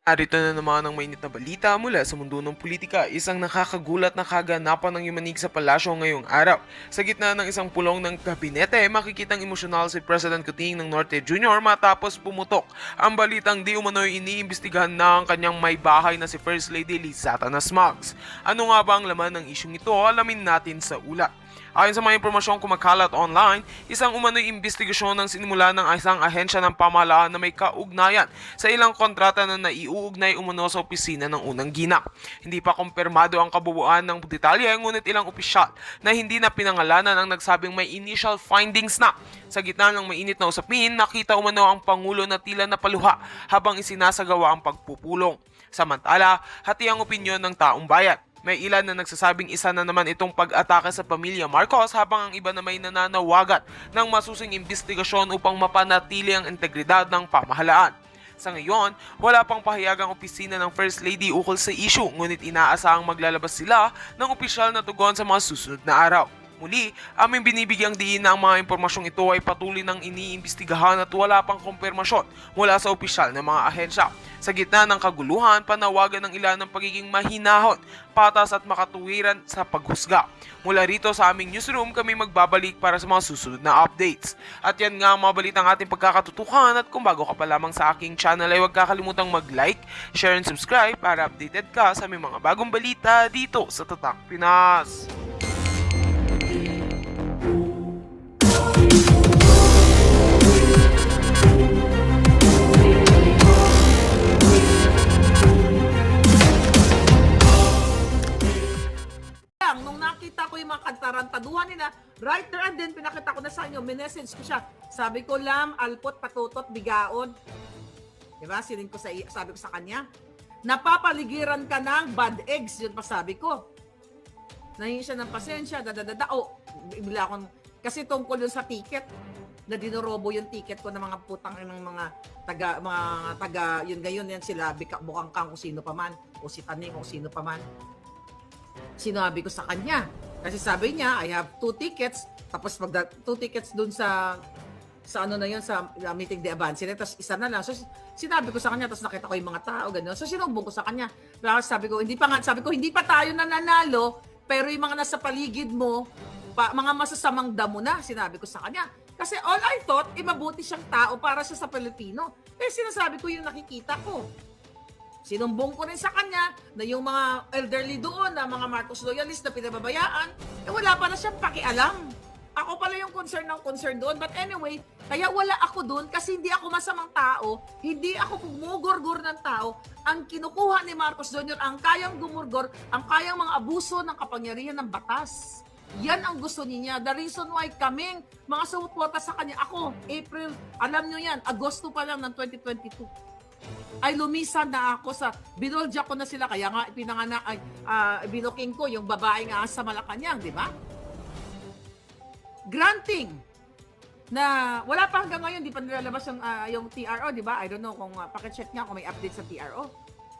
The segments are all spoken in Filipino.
Narito na naman ang mainit na balita mula sa mundo ng politika. Isang nakakagulat na kaganapan ng yumanig sa palasyo ngayong araw. Sa gitna ng isang pulong ng kabinete, makikitang emosyonal si President Kuting ng Norte Jr. matapos pumutok. Ang balitang di umano'y iniimbestigahan na ang kanyang may bahay na si First Lady Lizata Nasmags. Ano nga ba ang laman ng isyong ito? Alamin natin sa ulat. Ayon sa mga impormasyong kumakalat online, isang umano'y investigasyon ng sinimula ng isang ahensya ng pamahalaan na may kaugnayan sa ilang kontrata na naiuugnay umano sa opisina ng unang ginang. Hindi pa kumpirmado ang kabuuan ng detalye, ngunit ilang opisyal na hindi na pinangalanan ang nagsabing may initial findings na. Sa gitna ng mainit na usapin, nakita umano ang Pangulo na tila napaluha habang isinasagawa ang pagpupulong. Samantala, hati ang opinyon ng taong bayan. May ilan na nagsasabing isa na naman itong pag-atake sa pamilya Marcos habang ang iba na may nananawagan ng masusing investigasyon upang mapanatili ang integridad ng pamahalaan. Sa ngayon, wala pang pahayag ang opisina ng First Lady ukol sa issue, ngunit inaasahang maglalabas sila ng opisyal na tugon sa mga susunod na araw. Muli, aming binibigyang diin na ang mga impormasyong ito ay patuloy ng iniimbestigahan at wala pang kumpirmasyon mula sa opisyal ng mga ahensya. Sa gitna ng kaguluhan, panawagan ng ilan ng pagiging mahinahon, patas at makatuwiran sa paghusga. Mula rito sa aming newsroom, kami magbabalik para sa mga susunod na updates. At yan nga ang mga balitang ating pagkakatutukan, at kung bago ka pa lamang sa aking channel ay huwag kakalimutang mag-like, share and subscribe para updated ka sa aming mga bagong balita dito sa Tatak Pinas. Nung nakita ko yung mga kantarantaduhan nila, right there and then pinakita ko na sa inyo, minessage ko siya. Sabi ko, Lam, alpot, patutot, bigaon. Diba? Siling ko sabi ko sa kanya. Napapaligiran ka ng bad eggs, yun pa sabi ko. Nahingi siya ng pasensya, bigla akong, kasi tungkol yun sa ticket, na dinorobo yung ticket ko ng mga putang ng mga taga, yun gayon yan sila, bukang kang kung sino pa man, o si Taning, o sino pa man. Sinabi ko sa kanya. Kasi sabi niya, I have 2 tickets. Tapos 2 tickets dun sa ano na yun, sa meeting de avance. Tapos isa na lang. So sinabi ko sa kanya, tapos nakita ko yung mga tao, gano'n. So sinumbong ko sa kanya. Sabi ko, hindi pa tayo nananalo, pero yung mga nasa paligid mo, mga masasamang damo na, sinabi ko sa kanya. Kasi all I thought, mabuti siyang tao para siya sa Pilipino. Eh sinasabi ko yung nakikita ko. Sinumbong ko rin sa kanya na yung mga elderly doon, na mga Marcos loyalist na pinababayaan, wala pa na siyang pakialam. Ako pala yung concern doon. But anyway, kaya wala ako doon kasi hindi ako masamang tao, hindi ako gumugurgur ng tao. Ang kinukuha ni Marcos Jr., ang kayang gumurgor, ang kayang mga abuso ng kapangyarihan ng batas. Yan ang gusto niya. The reason why kaming mga sumuporta sa kanya, ako, April, alam nyo yan, Agosto pa lang ng 2022. Ay lumisan na ako sa binolja ko na sila, kaya nga pinanganak binuking ko yung babaeng sa Malacanang, di ba? Granting na wala pa hanggang ngayon, di pa nilalabas yung TRO, di ba? I don't know kung pakicheck niya kung may update sa TRO.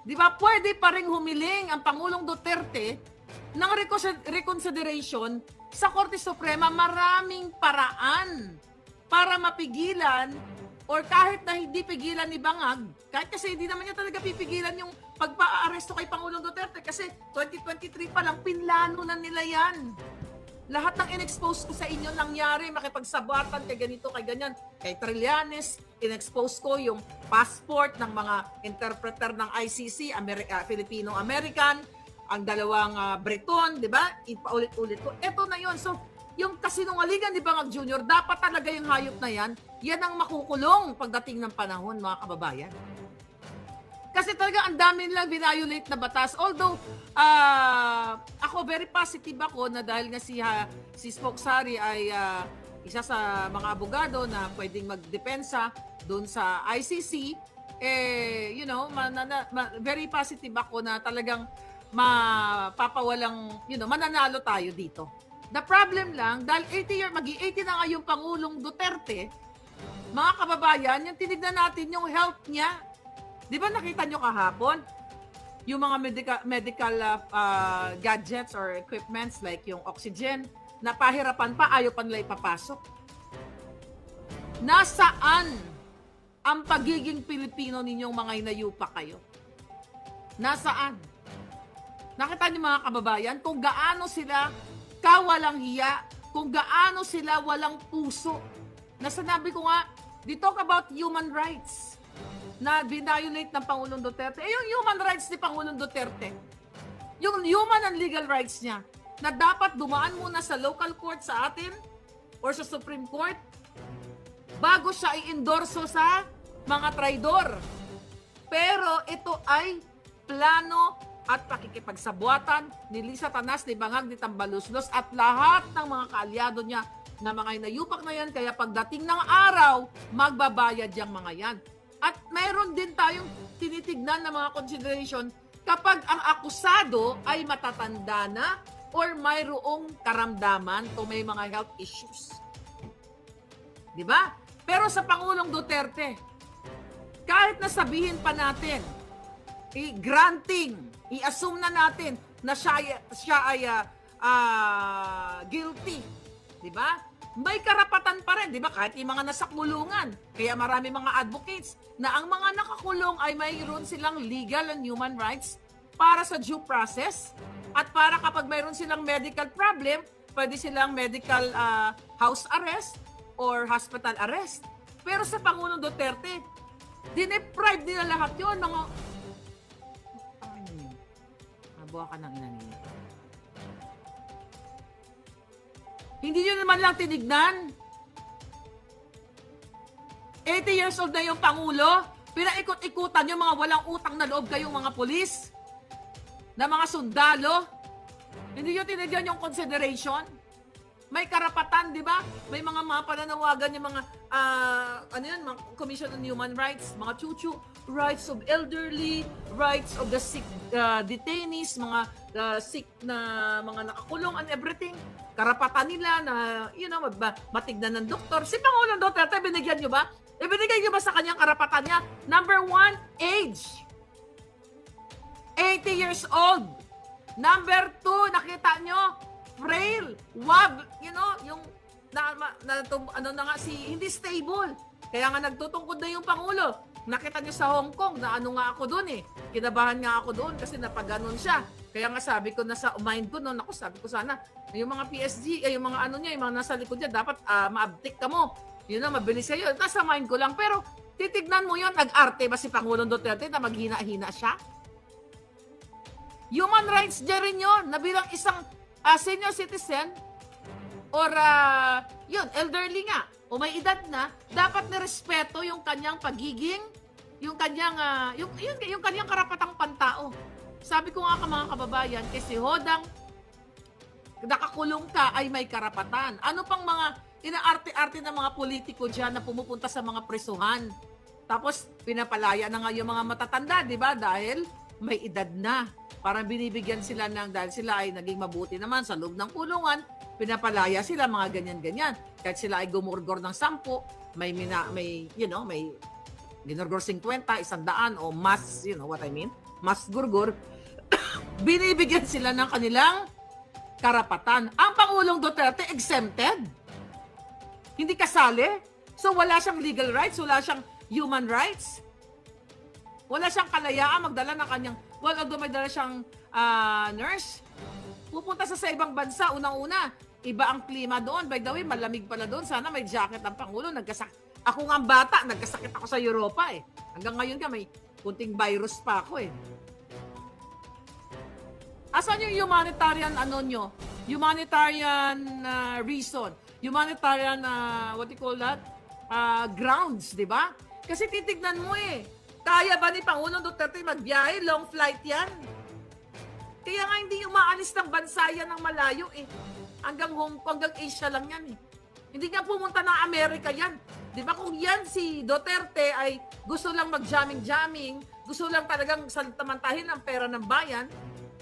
Di ba? Pwede pa ring humiling ang Pangulong Duterte ng reconsideration sa Korte Suprema. Maraming paraan para mapigilan, or kahit na hindi pigilan ni Bangag, kahit kasi hindi naman niya talaga pipigilan yung pagpa-aresto kay Pangulong Duterte kasi 2023 pa lang, pinlano na nila yan. Lahat ng in-expose ko sa inyo nangyari, makipagsabatan kay ganito, kay ganyan, kay Trillanes, in-expose ko yung passport ng mga interpreter ng ICC, Filipino-American, ang dalawang Breton, di ba? Ipaulit-ulit ko. Ito na yun. So, yung kasinungalingan ni Bangag Jr., dapat talaga yung hayop na yan ang makukulong pagdating ng panahon, mga kababayan. Kasi talaga ang dami nilang violate na batas. Although, ako very positive ako na dahil nga si Spokesari ay isa sa mga abogado na pwedeng magdepensa doon sa ICC, very positive ako na talagang mapapawalang, mananalo tayo dito. The problem lang, dahil 80 na nga yung Pangulong Duterte, mga kababayan, yung tinignan natin yung health niya. Di ba nakita nyo kahapon? Yung mga medical gadgets or equipments like yung oxygen, napahirapan pa, ayaw pa nila ipapasok. Nasaan ang pagiging Pilipino ninyong mga inayupa kayo? Nasaan? Nakita niyo mga kababayan kung gaano sila kawalang hiya, kung gaano sila walang puso. Nasanabi ko nga, they talk about human rights na binayolate ng Pangulong Duterte. Yung human rights ni Pangulong Duterte, yung human and legal rights niya, na dapat dumaan muna sa local court sa atin or sa Supreme Court bago siya i-endorso sa mga traidor. Pero ito ay plano at pakikipagsabuatan ni Lisa Tanas, ni Bangag, ni Tambaluslos at lahat ng mga kaalyado niya na mga inayupak na yan. Kaya pagdating ng araw, magbabayad yung mga yan. At mayroon din tayong tinitignan na mga consideration kapag ang akusado ay matatanda na or mayroong karamdaman o may mga health issues. Di ba? Pero sa Pangulong Duterte, kahit nasabihin pa natin, i-granting, i-assume na natin na siya ay guilty. Di ba? May karapatan pa rin, di ba? Kahit yung mga nasa kulungan. Kaya marami mga advocates na ang mga nakakulong ay mayroon silang legal and human rights para sa due process at para kapag mayroon silang medical problem, pwede silang medical house arrest or hospital arrest. Pero sa Pangulong Duterte, dineprive nila lahat yun. Mga... Buha ka ng ina niya. Hindi nyo naman lang tinignan. 80 years old na yung Pangulo. Pinaikot-ikutan yung mga walang utang na loob kayong mga pulis. Na mga sundalo. Hindi nyo tinignan yung consideration. May karapatan, di ba? May mga pananawagan yung mga, mga Commission on Human Rights, mga chuchu, rights of elderly, rights of the sick detainees, mga sick na mga nakakulong and everything. Karapatan nila na, matignan ng doktor. Si Pangulong Duterte, binigyan nyo ba? Ibinigay nyo ba sa kanyang karapatan niya? Number 1, age. 80 years old. Number 2, nakita nyo, frail, wab, yung hindi stable. Kaya nga nagtutungkod na yung Pangulo. Nakita niyo sa Hong Kong na ako doon eh. Kinabahan nga ako doon kasi napaganon siya. Kaya nga sabi ko nasa mind ko noon, sabi ko sana, yung mga PSG, yung mga yung mga nasa likod niya, dapat maabtik ka mo. Mabilis kayo. Nasa mind ko lang. Pero titignan mo yun, nag-arte ba si Pangulong Duterte na maghina-hina siya? Human rights niya rin yun, na bilang isang senior citizen or elderly nga o may edad na, dapat nirespeto yung kanyang pagiging, yung kanyang yung kanyang karapatang pantao. Sabi ko nga mga kababayan, kasi hodang nakakulong ka ay may karapatan. Ano pang mga inaarte-arte ng mga politiko diyan na pumupunta sa mga presuhan? Tapos pinapalaya na nga yung mga matatanda, di ba? Dahil may edad na. Parang binibigyan sila dahil sila ay naging mabuti naman sa loob ng kulungan, pinapalaya sila mga ganyan-ganyan. Kahit sila ay gumurgor ng 10, may ginurgor 50, 100 o mas, what I mean? Mas gurgur, binibigyan sila ng kanilang karapatan. Ang Pangulong Duterte exempted. Hindi kasali. So wala siyang legal rights, wala siyang human rights. Wala siyang kalayaan magdala ng kanyang, although may dala siyang nurse, pupunta sa ibang bansa, unang-una, iba ang klima doon. By the way, malamig pala doon. Sana may jacket ang Pangulo. Ako nga bata, nagkasakit ako sa Europa eh. Hanggang ngayon ka, may kunting virus pa ako eh. Asan yung humanitarian Humanitarian reason. Humanitarian, what do you call that? Grounds, di ba? Kasi titignan mo eh. Kaya ba ni Pangulong Duterte magbiyahe? Long flight yan. Kaya nga hindi umaalis ng bansa yan ng malayo eh. Hanggang Hong Kong, hanggang Asia lang yan eh. Hindi nga pumunta ng Amerika yan. Di ba kung yan si Duterte ay gusto lang mag-jamming-jamming, gusto lang talagang saltamantahin ang pera ng bayan,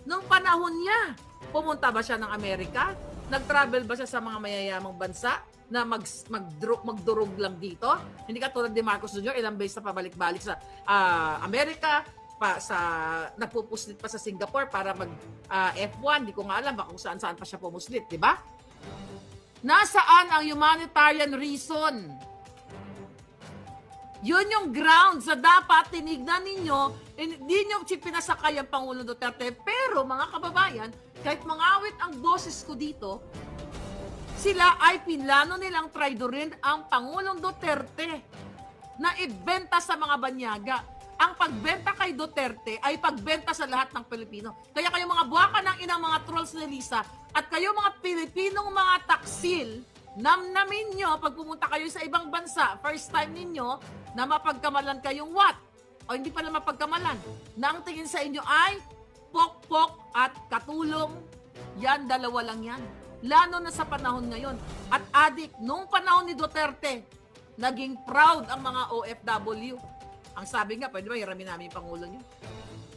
nung panahon niya, pumunta ba siya ng Amerika? Nag-travel ba siya sa mga mayayamang bansa na magdurog lang dito? Hindi ka tulad ni Marcos Jr., ilang beses na pabalik-balik sa Amerika, nagpupuslit pa sa Singapore para F1, di ko nga alam kung saan-saan pa siya pumuslit, di ba? Nasaan ang humanitarian reason? Yun yung grounds na dapat tinignan ninyo Hindi nyo pinasakay ang Pangulong Duterte, pero mga kababayan, kahit mangawit ang boses ko dito, sila ay pinlano nilang traidorin ang Pangulong Duterte na ibenta sa mga banyaga. Ang pagbenta kay Duterte ay pagbenta sa lahat ng Pilipino. Kaya kayo mga buwaka ng inang mga trolls ni Lisa at kayo mga Pilipinong mga taksil, namnamin nyo pag pumunta kayo sa ibang bansa, first time ninyo na mapagkamalan kayong what? O hindi pala mapagkamalan, na ang tingin sa inyo ay pokpok at katulong. Yan, dalawa lang yan. Lalo na sa panahon ngayon. At adik, nung panahon ni Duterte, naging proud ang mga OFW. Ang sabi nga, pwede ba hiramin namin yung Pangulo nyo?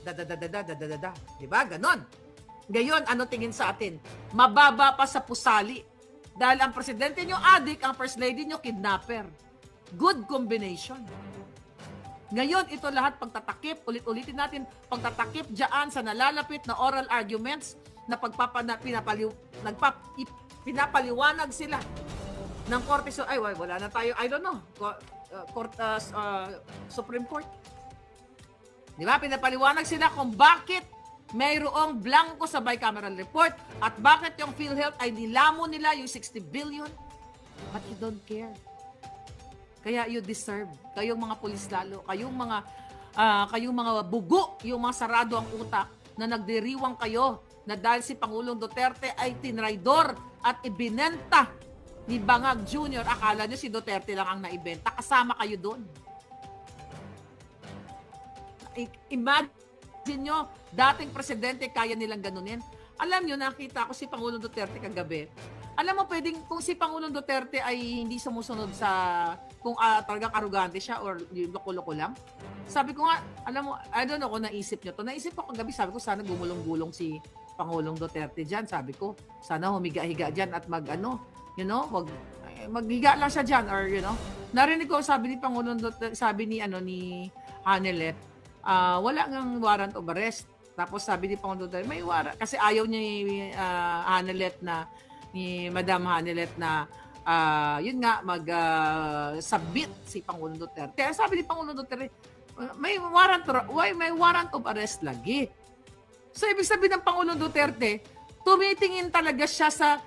Da. Diba? Ganon. Ngayon, ano tingin sa atin? Mababa pa sa pusali. Dahil ang presidente nyo adik, ang first lady nyo kidnapper. Good combination. Ngayon, ito lahat pagtatakip, ulit-ulitin natin, pagtatakip dyan sa nalalapit na oral arguments na pinapaliwanag sila ng Korte. So, ay, wala na tayo, I don't know, Supreme Court. Di ba? Pinapaliwanag sila kung bakit mayroong blanco sa bicameral report at bakit yung PhilHealth ay nilamon nila yung 60 billion. But you don't care. Kaya you deserve, kayong mga pulis lalo, kayong mga bugo, yung mga sarado ang utak na nagdiriwang kayo na dahil si Pangulong Duterte ay tinraidor at ibinenta ni Bangag Jr. Akala nyo si Duterte lang ang naibenta, kasama kayo doon. Imagine nyo, dating presidente kaya nilang ganunin. Alam nyo, nakita ko si Pangulong Duterte kagabi. Alam mo, pwedeng kung si Pangulong Duterte ay hindi sumusunod sa kung talagang arugante siya or loko-loko lang. Sabi ko nga, alam mo, I don't know kung naisip nyo to. Naisip ko kagabi, sabi ko sana gumulong-gulong si Pangulong Duterte dyan. Sabi ko, sana humiga-higa dyan at maghiga lang siya dyan or Narinig ko sabi ni Pangulong Duterte, sabi ni Hanelet, wala ngang warrant of arrest. Tapos sabi ni Pangulong Duterte, may warrant. Kasi ayaw niya ni Madam Hanelet na yun nga mag-submit si Pangulong Duterte. Sabi ni Pangulong Duterte, may warrant of arrest lagi. So ibig sabihin ng Pangulong Duterte, tumitingin talaga siya sa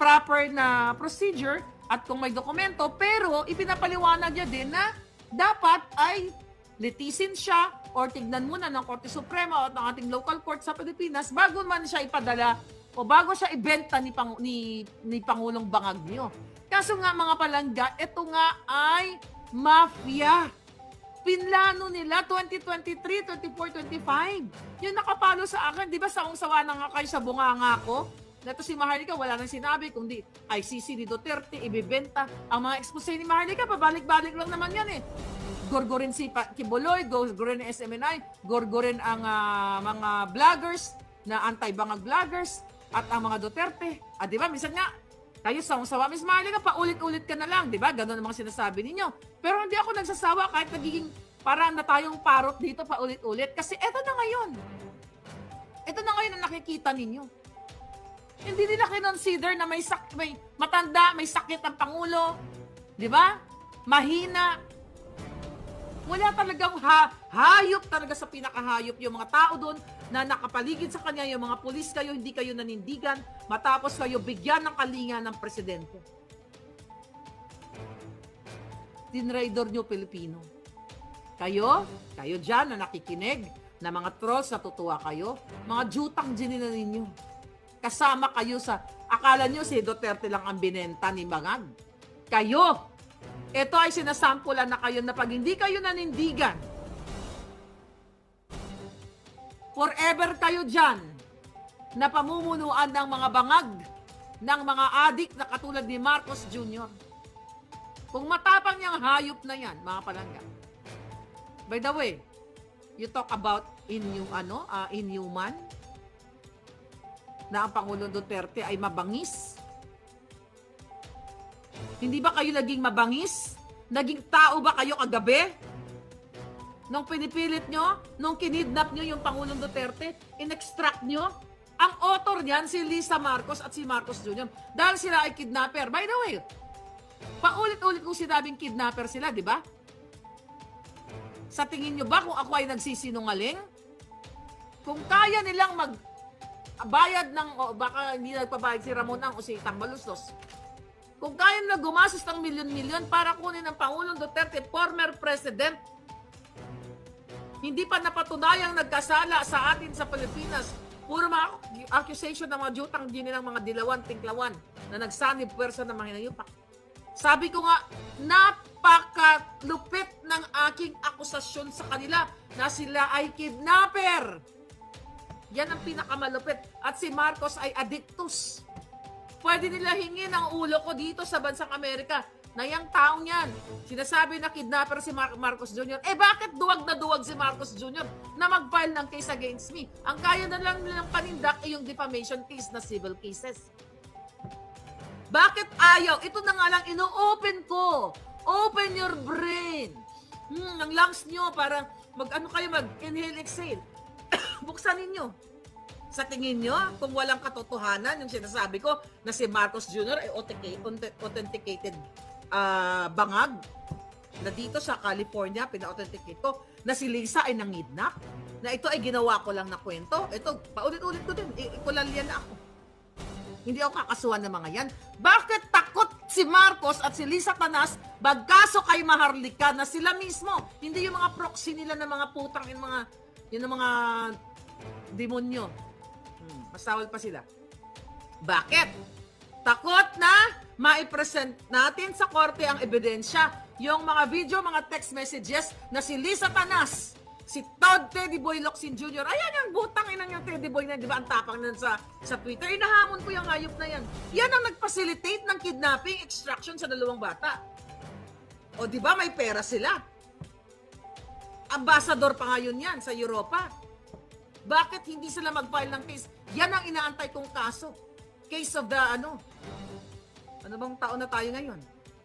proper na procedure at kung may dokumento, pero ipinapaliwanag niya din na dapat ay litisin siya or tignan muna ng Korte Suprema o ng ating local court sa Pilipinas bago man siya ipadala o bago siya ibenta ni Pangulong Bangag nyo. Kaso nga mga palangga, ito nga ay mafia. Pinlano nila 2023, 24, 25. Yung nakapalo sa akin, di ba sawa na nga kayo sa bunganga ko? Nato si Maharlika, wala nang sinabi, kundi ICC ni Duterte, ibibenta. Ang mga expose ni Maharlika, pabalik-balik lang naman yan eh. Gorgorin si Kibuloy, gorgorin ang SMNI, gorgorin ang mga vloggers na anti-bangag vloggers at ang mga Duterte. Di ba, minsan nga, kayo sawa, Miss Maharlika, paulit-ulit ka na lang, di ba? Ganon ang mga sinasabi ninyo. Pero hindi ako nagsasawa kahit nagiging parang na tayong parot dito paulit-ulit. Kasi eto na ngayon. Ito na ngayon ang nakikita ninyo. Hindi nila kinonsider na may matanda, may sakit ang Pangulo. Di ba? Mahina. Wala talagang hayop talaga sa pinakahayop yung mga tao doon na nakapaligid sa kanya, yung mga pulis kayo, hindi kayo nanindigan, matapos kayo bigyan ng kalinga ng presidente. Tinraidor nyo Pilipino. Kayo dyan na nakikinig, na mga trolls, natutuwa kayo, mga jutang ginina ninyo. Kasama kayo sa, akala nyo si Duterte lang ang binenta ni Bangag. Kayo, ito ay sinasampulan na kayo na pag hindi kayo nanindigan, forever kayo dyan na pamumunuan ng mga bangag, ng mga adik na katulad ni Marcos Jr. Kung matapang niyang hayop na yan, mga palangga. By the way, you talk about inhuman, na ang Pangulong Duterte ay mabangis. Hindi ba kayo naging mabangis? Naging tao ba kayo kagabi? Nung pinipilit nyo, nung kinidnap nyo yung Pangulong Duterte, in-extract nyo, ang author niyan si Lisa Marcos at si Marcos Jr. Dahil sila ay kidnapper. By the way, paulit-ulit kong sinabing kidnapper sila, di ba? Sa tingin nyo ba kung ako ay nagsisinungaling? Kung kaya nilang magbayad ng, o baka hindi nagpabayad si Ramonang o si Tambaluslos, kung kaya nila gumastos ng milyon-milyon para kunin ng Pangulong Duterte, former president, hindi pa napatunayang nagkasala sa atin sa Pilipinas, puro mga accusation ng mga jutang din ng mga dilawan, tinklawan na nagsanib puwersa ng mga hinayupak. Sabi ko nga, napakalupit ng aking akusasyon sa kanila na sila ay kidnapper. Yan ang pinakamalupit. At si Marcos ay addictus. Pwede nila hingin ang ulo ko dito sa bansang Amerika na yung taong yan. Sinasabi na kidnapper si Marcos Jr. Bakit duwag na duwag si Marcos Jr. na mag-file ng case against me? Ang kaya na lang nilang panindak ay yung defamation case na civil cases. Bakit ayaw? Ito na nga lang, ino-open ko. Open your brain. Ang lungs nyo, parang mag-inhale, exhale. Buksan ninyo. Sa tingin nyo, kung walang katotohanan, yung sinasabi ko na si Marcos Jr. ay authenticated bangag na dito sa California, pina-authenticate ko, na si Lisa ay nangidnap, na ito ay ginawa ko lang na kwento. Ito, paulit-ulit ko din, ikulalyan na ako. Hindi ako kakasuhan ng mga yan. Bakit takot si Marcos at si Lisa Tanas bagkaso kay Maharlika na sila mismo? Hindi yung mga proxy nila ng mga putang, yung mga demonyo. Masawal pa sila. Bakit? Takot na maipresent natin sa korte ang ebidensya, yung mga video, mga text messages na si Lisa Tanas, si Todd Teddy Boy Locsin Jr. Ayan yung butang inang yung Teddy Boy na, di ba, ang tapang nun sa Twitter. Inahamon ko yung hayop na yan. Yan ang nag-facilitate ng kidnapping, extraction sa dalawang bata. O di ba, may pera sila. Ambassador pa ngayon yan sa Europa. Bakit hindi sila mag-file ng case? Yan ang inaantay kong kaso. Case of the ano bang taon na tayo ngayon?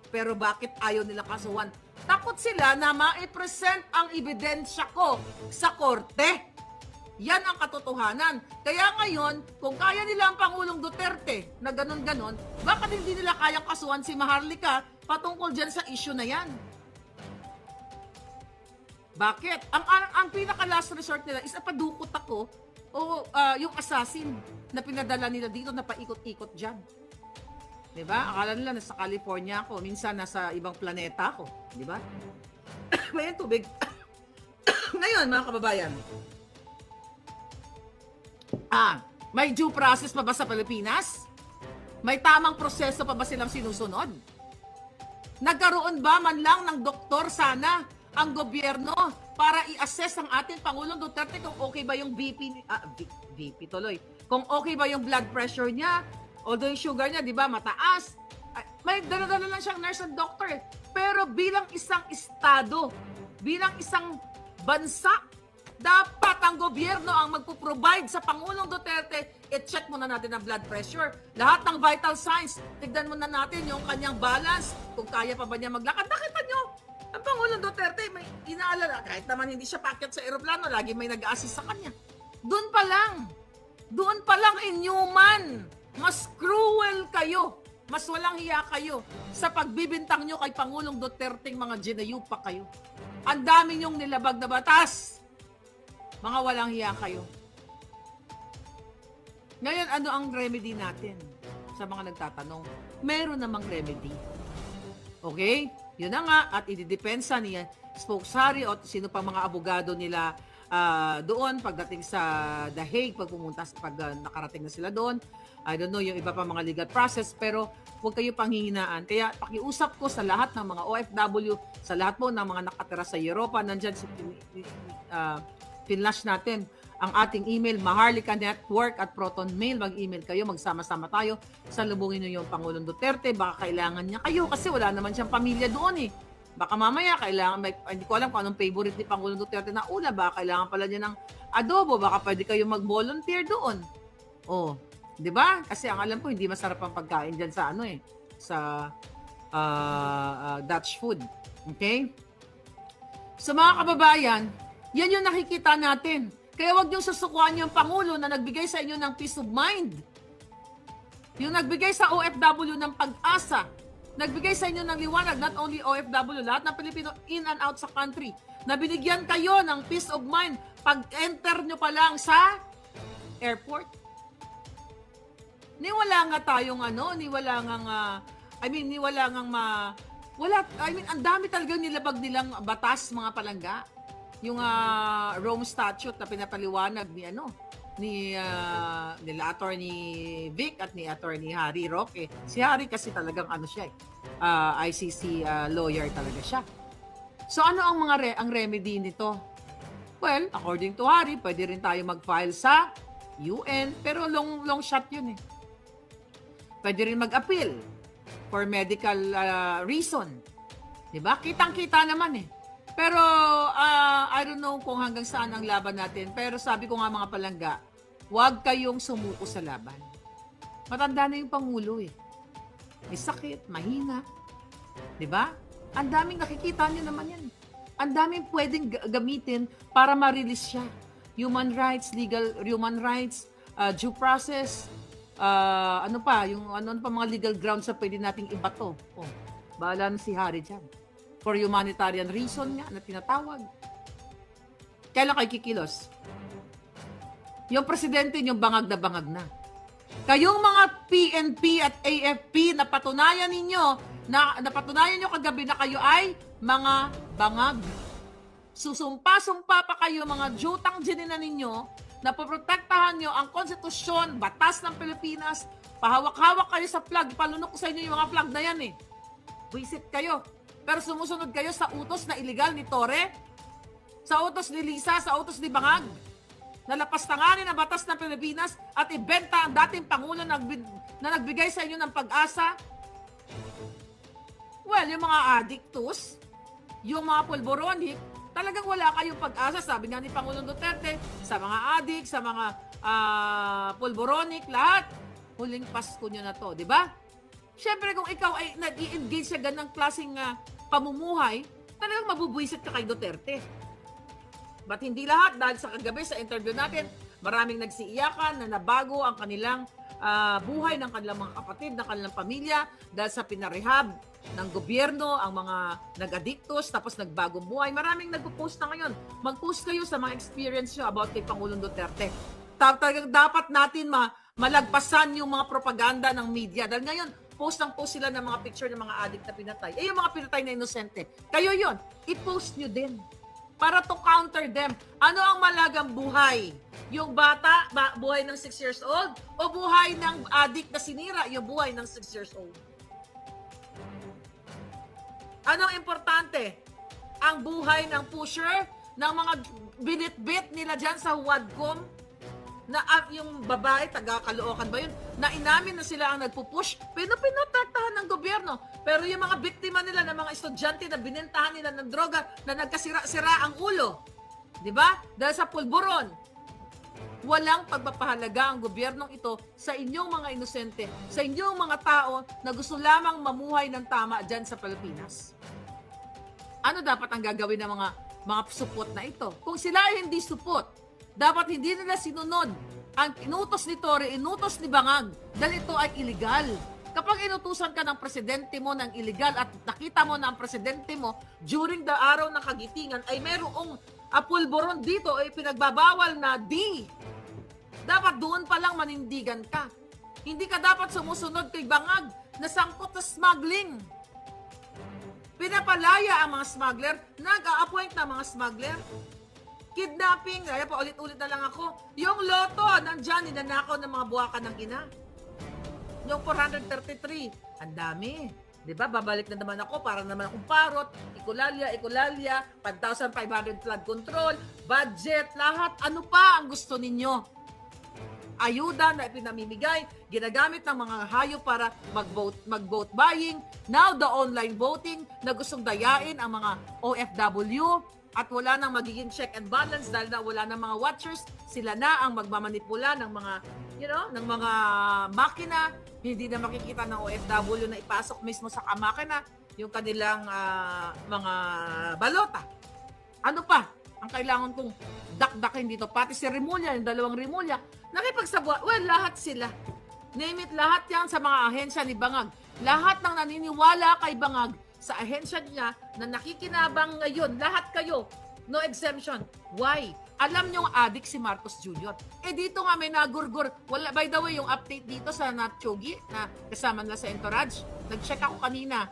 Pero bakit ayaw nila kasuhan? Takot sila na ma-present ang ebidensya ko sa korte. Yan ang katotohanan. Kaya ngayon, kung kaya nila ang Pangulong Duterte na ganon-ganon, bakit hindi nila kayang kasuhan si Maharlika patungkol dyan sa issue na yan? Bakit? Ang pinaka-last resort nila is napadukot ako o yung assassin na pinadala nila dito na paikot-ikot dyan. Diba? Akala nila nasa California ako, minsan nasa ibang planeta ako. Diba? May tubig. Ngayon, mga kababayan, may due process pa ba sa Pilipinas? May tamang proseso pa ba silang sinusunod? Nagkaroon ba man lang ng doktor sana ang gobyerno para i-assess ang ating Pangulong Duterte kung okay ba yung BP tuloy. Kung okay ba yung blood pressure niya, although yung sugar niya, di ba, mataas. May dala-dala lang siyang nurse and doctor. Pero bilang isang estado, bilang isang bansa, dapat ang gobyerno ang magpo-provide sa Pangulong Duterte, i-check muna natin ang blood pressure. Lahat ng vital signs, tignan muna natin yung kanyang balance, kung kaya pa ba niya maglakad. Nakita nyo, ang Pangulong Duterte may inaalala, kahit naman hindi siya paakyat sa eroplano, lagi may nag-a-assist sa kanya. Doon pa lang inhuman. Mas cruel kayo, mas walang hiya kayo sa pagbibintang nyo kay Pangulong Duterte, mga ginayupa kayo. Ang dami nyong nilabag na batas. Mga walang hiya kayo. Ngayon, ano ang remedy natin? Sa mga nagtatanong, meron namang remedy. Okay? Yun na nga, at ididepensa ni Spokesari o sino pa mga abogado nila doon pagdating sa The Hague, pag nakarating na sila doon. I don't know yung iba pa mga legal process, pero huwag kayo panghihinaan. Kaya pakiusap ko sa lahat ng mga OFW, sa lahat po ng mga nakatira sa Europa, nandyan sa pinlash natin ang ating email, maharlikanetwork@protonmail. Mag-email kayo, magsama-sama tayo. Salubungin nyo yung Pangulong Duterte. Baka kailangan niya kayo kasi wala naman siyang pamilya doon eh. Baka mamaya kailangan, hindi ko alam kung anong favorite ni Pangulong Duterte na ulam. Baka kailangan pala niya ng adobo. Baka pwede kayo mag-volunteer doon. Oh, 'di ba? Kasi ang alam ko hindi masarap ang pagkain diyan sa sa Dutch food. Okay? So mga kababayan, yan yung nakikita natin. Kaya wag niyong susukuan yung Pangulo na nagbigay sa inyo ng peace of mind. Yung nagbigay sa OFW ng pag-asa. Nagbigay sa inyo ng liwanag, not only OFW, lahat ng Pilipino in and out sa country. na binigyan kayo ng peace of mind pag-enter nyo pa lang sa airport. Niwala nga tayong ang dami talaga nilabag nilang batas, mga palangga. Yung Rome Statute na pinapaliwanag nila Attorney Vic at ni Attorney Harry Roque. Si Harry kasi talagang ICC lawyer talaga siya. So ano ang remedy nito? Well, according to Harry, pwede rin tayo mag-file sa UN, pero long shot yun eh. Pwede rin mag-appeal for medical reason. 'Di ba? Kitang-kita naman eh. Pero I don't know kung hanggang saan ang laban natin. Pero sabi ko nga, mga palangga, huwag kayong sumuko sa laban. Matanda na yung Pangulo eh. May sakit, mahina. 'Di ba? Ang daming nakikita niyo naman yan. Ang daming pwedeng gamitin para ma-release siya. Human rights, due process, ano pa mga legal grounds na pwede nating ibato. Bahala na si Harry dyan. For humanitarian reason nga na tinatawag. Kailan kayo kikilos? Yung presidente yung bangag na. Kayong mga PNP at AFP, napatunayan nyo kagabi na kayo ay mga bangag. Susumpa-sumpa pa kayo, mga jutang ginina ninyo, na poprotektahan nyo ang konstitusyon, batas ng Pilipinas, pahawak-hawak kayo sa flag, palunok sa inyo yung mga flag na yan eh. Visit kayo. Pero sumusunod kayo sa utos na illegal ni Torre, sa utos ni Lisa, sa utos ni Bangag, na lapastanganin ang batas ng Pilipinas at ibenta ang dating Pangulo na nagbigay sa inyo ng pag-asa. Well, yung mga addictus, yung mga pulboronic, talagang wala kayong pag-asa. Sabi nga ni Pangulong Duterte, sa mga addict, sa mga pulboronic, lahat, huling Pasko nyo na to, di ba? Siyempre, kung ikaw ay nag-i-engage sa ganang klaseng pamumuhay, talagang mabubwisit ka kay Duterte. Ba't hindi lahat? Dahil sa kagabi, sa interview natin, maraming nagsiiyakan na nabago ang kanilang buhay ng kanilang mga kapatid, ng kanilang pamilya, dahil sa pinarehab ng gobyerno, ang mga nag-addictus, tapos nagbagong buhay. Maraming nagpo-post na ngayon. Mag-post kayo sa mga experience nyo about kay Pangulong Duterte. Talagang dapat natin malagpasan yung mga propaganda ng media. Dahil ngayon, post sila ng mga picture ng mga addict na pinatay. Yung mga pinatay na inosente. Kayo yon, i-post nyo din. Para to counter them. Ano ang malagang buhay? Yung bata, buhay ng 6 years old? O buhay ng addict na sinira, yung buhay ng 6 years old? Anong importante? Ang buhay ng pusher, ng mga binit-bit nila dyan sa Wadcom, na yung babae, taga-Caloocan ba yun, na inamin na sila ang nagpupush, pinoprotektahan ng gobyerno. Pero yung mga biktima nila, ng mga estudyante na binentahan nila ng droga, na nagkasira-sira ang ulo, di ba? Dahil sa pulburon, walang pagpapahalaga ang gobyernong ito sa inyong mga inosente, sa inyong mga tao na gusto lamang mamuhay ng tama dyan sa Pilipinas. Ano dapat ang gagawin ng mga supot na ito? Kung sila ay hindi supot, dapat hindi nila sinunod ang inutos ni Torre, inutos ni Bangag, dahil ito ay illegal. Kapag inutusan ka ng presidente mo ng illegal at nakita mo na ang presidente mo during the araw ng kagitingan ay merong pulburon dito ay pinagbabawal na dapat doon pa lang manindigan ka. Hindi ka dapat sumusunod kay Bangag na sangkot sa smuggling. Pinapalaya ang mga smuggler, nag-a-appoint na mga smuggler. Kidnapping, kaya pa ulit-ulit na lang ako. Yung loto, nandyan, ninanakaw ng mga buwakan ng ina. Yung 433, ang dami. Diba, babalik na naman ako para naman akong parot, ikulalya, 5,500 flood control, budget, lahat. Ano pa ang gusto ninyo? Ayuda na ipinamimigay, ginagamit ng mga hayop para mag-vote buying. Now, the online voting na gustong dayain ang mga OFW, at wala nang magiging check and balance dahil na wala nang mga watchers, sila na ang magmamanipula ng mga, ng mga makina. Hindi na makikita ng OFW na ipasok mismo sa makina yung kanilang mga balota. Ano pa ang kailangan kong dakdakin dito? Pati si Rimulya, yung 2 Rimulya, nakipagsabuhat. Well, lahat sila. Name it, lahat yan sa mga ahensya ni Bangag. Lahat ng naniniwala kay Bangag sa ahensya niya na nakikinabang ngayon, lahat kayo, No exemption. Why? Alam nyo addict si Marcos Jr. Dito nga may nagurgur. Wala, by the way, yung update dito sa Natchogi na kasama nila sa Entourage, nag-check ako kanina.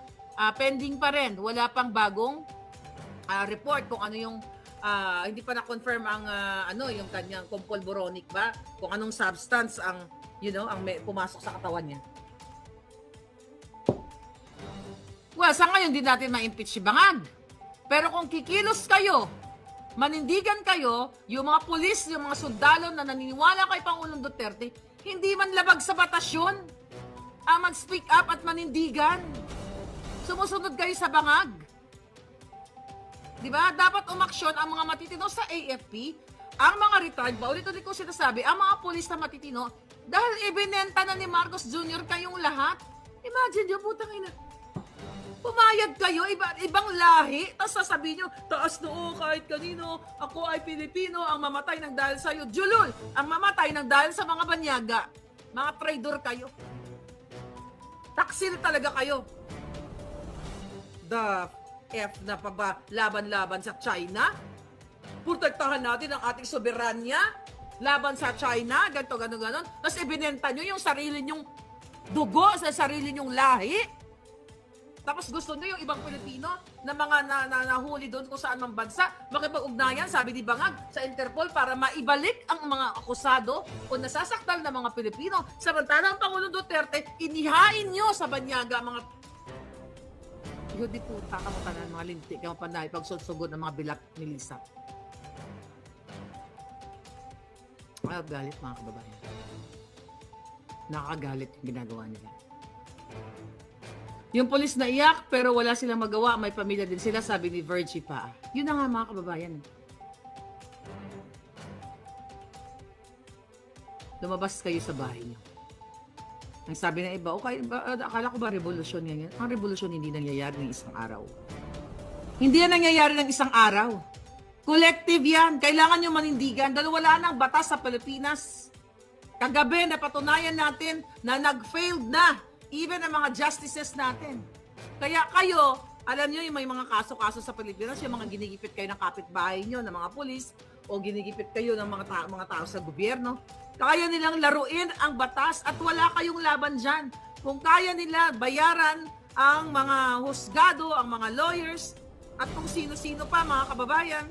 Pending pa rin. Wala pang bagong report kung ano yung hindi pa na-confirm ang yung kanyang compulboronic ba? Kung anong substance ang ang pumasok sa katawan niya. Well, sa ngayon di natin ma-impeach si Bangag. Pero kung kikilos kayo, manindigan kayo, yung mga pulis, yung mga sundalo na naniniwala kay Pangulong Duterte, hindi man labag sa batas yun ang mag-speak up at manindigan. Sumusunod kayo sa Bangag. Diba? Dapat umaksyon ang mga matitino sa AFP, ang mga retired ba? Ulit-ulit ko sinasabi, ang mga pulis na matitino, dahil ibinenta na ni Marcos Jr. kayong lahat. Imagine nyo, putang ina. Pumayag kayo, ibang lahi, tapos sasabihin nyo, taas noo kahit kanino, ako ay Pilipino, ang mamatay ng dahil sa'yo. Julul, ang mamatay ng dahil sa mga banyaga. Mga traidor kayo. Taksil talaga kayo. The F na pa ba laban-laban sa China? Protektahan natin ang ating soberanya laban sa China, ganito, gano'n. Tapos ibinenta nyo yung sarili nyong dugo sa sarili nyong lahi. Tapos gusto nyo yung ibang Pilipino na mga nahuli doon kung saan mang bansa, makipag-ugnayan, sabi ni Bangag, sa Interpol para maibalik ang mga akusado o nasasaktal na mga Pilipino. Samantala ang Pangulong Duterte, inihain nyo sa banyaga mga yun di puta ka mo tanan, mga linti ka mo panay, pagsudsugod ng mga bilat ni Lisa. Ay, galit mga kababayan. Nakakagalit yung ginagawa nila. Yung polis na iyak, pero wala silang magawa. May pamilya din sila, sabi ni Virgie pa. Yun na nga mga kababayan. Lumabas kayo sa bahay niyo. Ang sabi ng iba, okay, akala ko ba revolusyon yan? Ang revolusyon hindi nangyayari ng isang araw. Hindi yan nangyayari ng isang araw. Collective yan. Kailangan nyo manindigan dahil wala nang batas sa Pilipinas. Kagabi, napatunayan natin na nag-failed na even ang mga justices natin. Kaya kayo, alam nyo yung may mga kaso-kaso sa Pilipinas, yung mga ginigipit kayo ng kapitbahay nyo, ng mga pulis, o ginigipit kayo ng mga tao sa gobyerno. Kaya nilang laruin ang batas at wala kayong laban dyan. Kung kaya nila bayaran ang mga husgado, ang mga lawyers, at kung sino-sino pa, mga kababayan,